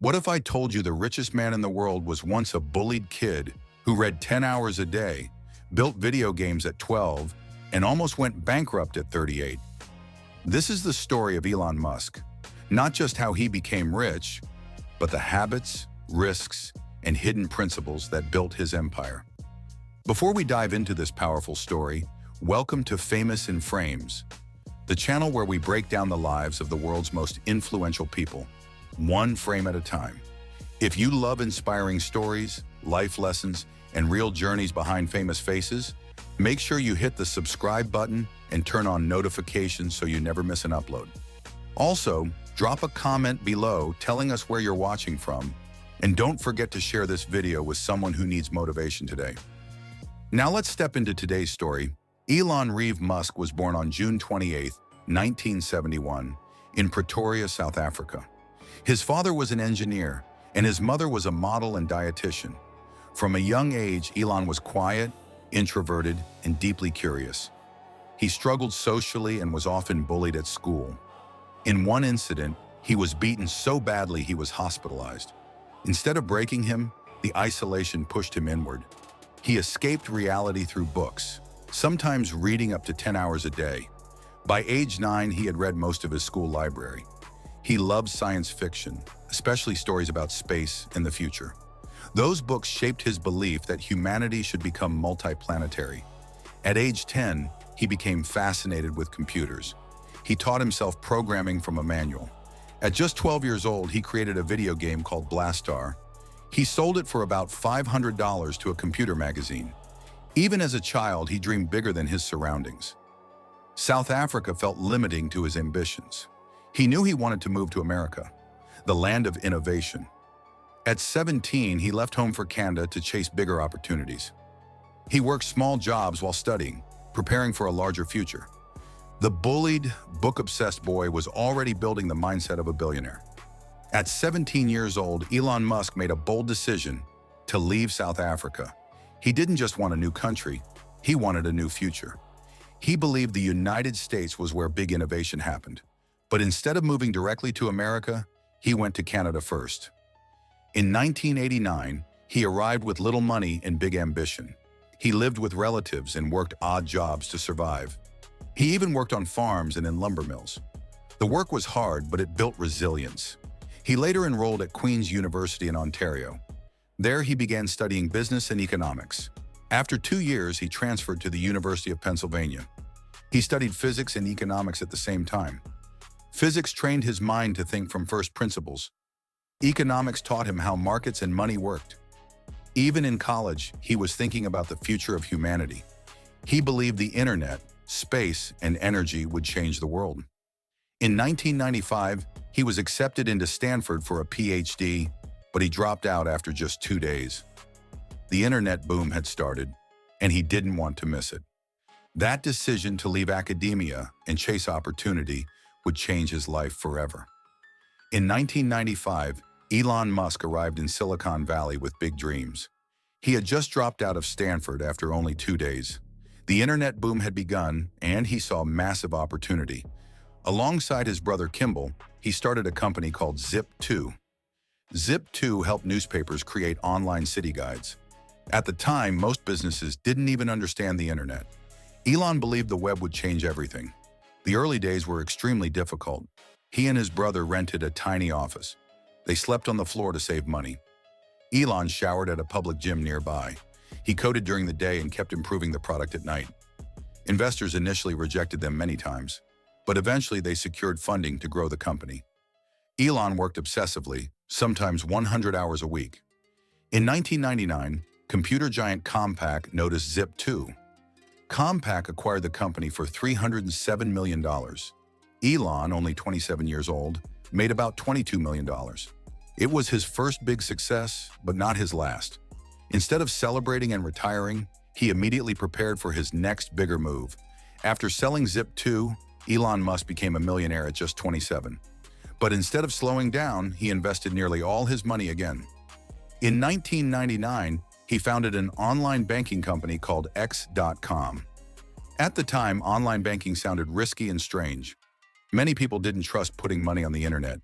What if I told you the richest man in the world was once a bullied kid who read 10 hours a day, built video games at 12, and almost went bankrupt at 38? This is the story of Elon Musk. Not just how he became rich, but the habits, risks, and hidden principles that built his empire. Before we dive into this powerful story, welcome to Famous in Frames, the channel where we break down the lives of the world's most influential people, one frame at a time. If you love inspiring stories, life lessons, and real journeys behind famous faces, make sure you hit the subscribe button and turn on notifications so you never miss an upload. Also, drop a comment below telling us where you're watching from, and don't forget to share this video with someone who needs motivation today. Now let's step into today's story. Elon Musk was born on June 28, 1971, in Pretoria, South Africa. His father was an engineer, and his mother was a model and dietitian. From a young age, Elon was quiet, introverted, and deeply curious. He struggled socially and was often bullied at school. In one incident, he was beaten so badly he was hospitalized. Instead of breaking him, the isolation pushed him inward. He escaped reality through books, sometimes reading up to 10 hours a day. By age 9, he had read most of his school library. He loved science fiction, especially stories about space and the future. Those books shaped his belief that humanity should become multiplanetary. At age 10, he became fascinated with computers. He taught himself programming from a manual. At just 12 years old, he created a video game called Blastar. He sold it for about $500 to a computer magazine. Even as a child, he dreamed bigger than his surroundings. South Africa felt limiting to his ambitions. He knew he wanted to move to America, the land of innovation. At 17, he left home for Canada to chase bigger opportunities. He worked small jobs while studying, preparing for a larger future. The bullied, book-obsessed boy was already building the mindset of a billionaire. At 17 years old, Elon Musk made a bold decision to leave South Africa. He didn't just want a new country, he wanted a new future. He believed the United States was where big innovation happened. But instead of moving directly to America, he went to Canada first. In 1989, he arrived with little money and big ambition. He lived with relatives and worked odd jobs to survive. He even worked on farms and in lumber mills. The work was hard, but it built resilience. He later enrolled at Queen's University in Ontario. There he began studying business and economics. After 2 years, he transferred to the University of Pennsylvania. He studied physics and economics at the same time. Physics trained his mind to think from first principles. Economics taught him how markets and money worked. Even in college, he was thinking about the future of humanity. He believed the internet, space, and energy would change the world. In 1995, he was accepted into Stanford for a PhD, but he dropped out after just 2 days. The internet boom had started, and he didn't want to miss it. That decision to leave academia and chase opportunity would change his life forever. In 1995, Elon Musk arrived in Silicon Valley with big dreams. He had just dropped out of Stanford after only 2 days. The internet boom had begun, and he saw massive opportunity. Alongside his brother Kimball, he started a company called Zip2. Zip2 helped newspapers create online city guides. At the time, most businesses didn't even understand the internet. Elon believed the web would change everything. The early days were extremely difficult. He and his brother rented a tiny office. They slept on the floor to save money. Elon showered at a public gym nearby. He coded during the day and kept improving the product at night. Investors initially rejected them many times, but eventually they secured funding to grow the company. Elon worked obsessively, sometimes 100 hours a week. In 1999, computer giant Compaq noticed Zip2. Compaq acquired the company for $307 million. Elon, only 27 years old, made about $22 million. It was his first big success, but not his last. Instead of celebrating and retiring, he immediately prepared for his next bigger move. After selling Zip2, Elon Musk became a millionaire at just 27. But instead of slowing down, he invested nearly all his money again. In 1999, he founded an online banking company called X.com. At the time, online banking sounded risky and strange. Many people didn't trust putting money on the internet.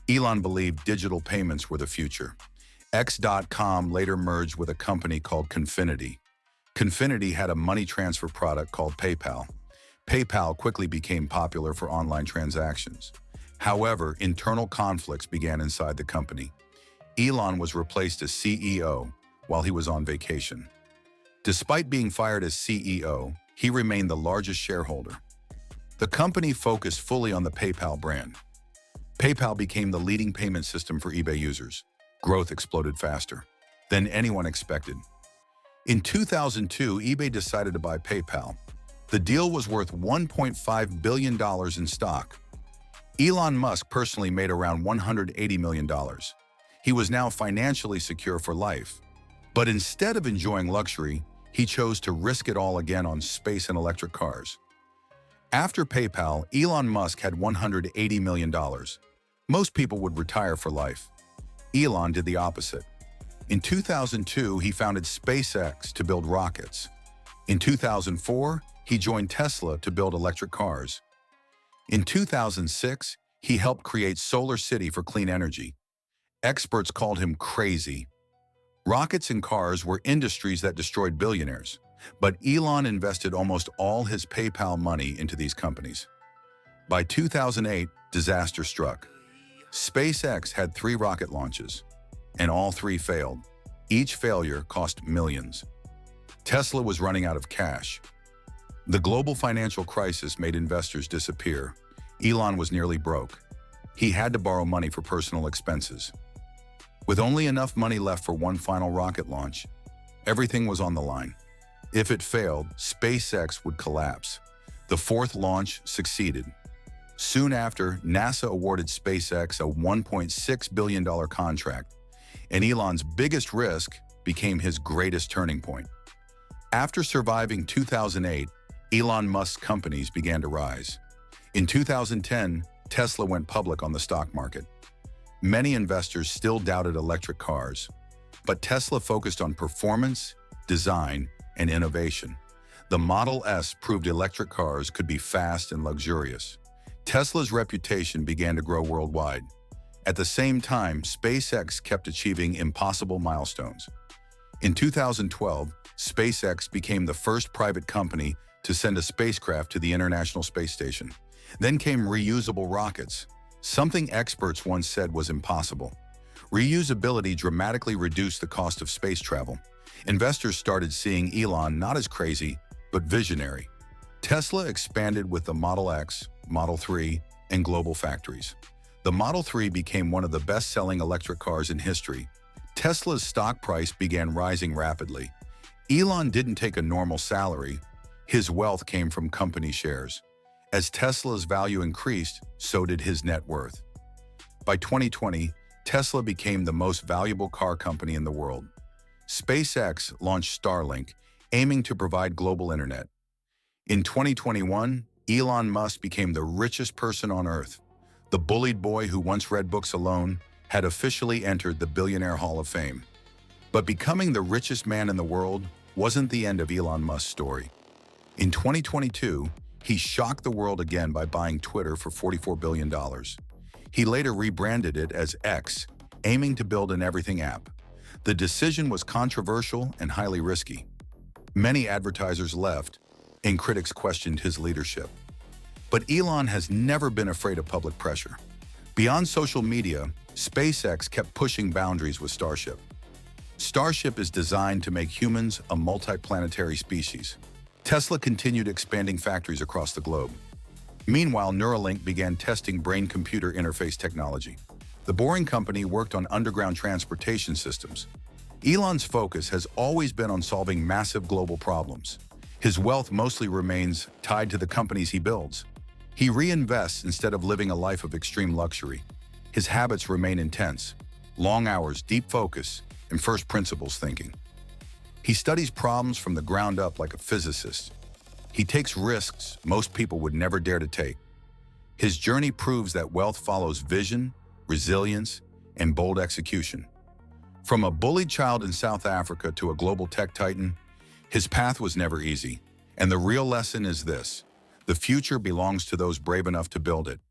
Elon believed digital payments were the future. X.com later merged with a company called Confinity. Confinity had a money transfer product called PayPal. PayPal quickly became popular for online transactions. However, internal conflicts began inside the company. Elon was replaced as CEO while he was on vacation. Despite being fired as CEO, he remained the largest shareholder. The company focused fully on the PayPal brand. PayPal became the leading payment system for eBay users. Growth exploded faster than anyone expected. In 2002, eBay decided to buy PayPal. The deal was worth $1.5 billion in stock. Elon Musk personally made around $180 million. He was now financially secure for life. But instead of enjoying luxury, he chose to risk it all again on space and electric cars. After PayPal, Elon Musk had $180 million. Most people would retire for life. Elon did the opposite. In 2002, he founded SpaceX to build rockets. In 2004, he joined Tesla to build electric cars. In 2006, he helped create Solar City for clean energy. Experts called him crazy. Rockets and cars were industries that destroyed billionaires, but Elon invested almost all his PayPal money into these companies. By 2008, disaster struck. SpaceX had 3 rocket launches, and all 3 failed. Each failure cost millions. Tesla was running out of cash. The global financial crisis made investors disappear. Elon was nearly broke. He had to borrow money for personal expenses. With only enough money left for one final rocket launch, everything was on the line. If it failed, SpaceX would collapse. The 4th launch succeeded. Soon after, NASA awarded SpaceX a $1.6 billion contract, and Elon's biggest risk became his greatest turning point. After surviving 2008, Elon Musk's companies began to rise. In 2010, Tesla went public on the stock market. Many investors still doubted electric cars, but Tesla focused on performance, design, and innovation. The Model S proved electric cars could be fast and luxurious. Tesla's reputation began to grow worldwide. At the same time, SpaceX kept achieving impossible milestones. In 2012, SpaceX became the first private company to send a spacecraft to the International Space Station. Then came reusable rockets, something experts once said was impossible. Reusability dramatically reduced the cost of space travel. Investors started seeing Elon not as crazy, but visionary. Tesla expanded with the Model X, Model 3, and global factories. The Model 3 became one of the best-selling electric cars in history. Tesla's stock price began rising rapidly. Elon didn't take a normal salary. His wealth came from company shares. As Tesla's value increased, so did his net worth. By 2020, Tesla became the most valuable car company in the world. SpaceX launched Starlink, aiming to provide global internet. In 2021, Elon Musk became the richest person on Earth. The bullied boy who once read books alone had officially entered the Billionaire Hall of Fame. But becoming the richest man in the world wasn't the end of Elon Musk's story. In 2022, he shocked the world again by buying Twitter for $44 billion. He later rebranded it as X, aiming to build an everything app. The decision was controversial and highly risky. Many advertisers left, and critics questioned his leadership. But Elon has never been afraid of public pressure. Beyond social media, SpaceX kept pushing boundaries with Starship. Starship is designed to make humans a multiplanetary species. Tesla continued expanding factories across the globe. Meanwhile, Neuralink began testing brain-computer interface technology. The Boring Company worked on underground transportation systems. Elon's focus has always been on solving massive global problems. His wealth mostly remains tied to the companies he builds. He reinvests instead of living a life of extreme luxury. His habits remain intense: long hours, deep focus, and first principles thinking. He studies problems from the ground up like a physicist. He takes risks most people would never dare to take. His journey proves that wealth follows vision, resilience, and bold execution. From a bullied child in South Africa to a global tech titan, his path was never easy. And the real lesson is this: the future belongs to those brave enough to build it.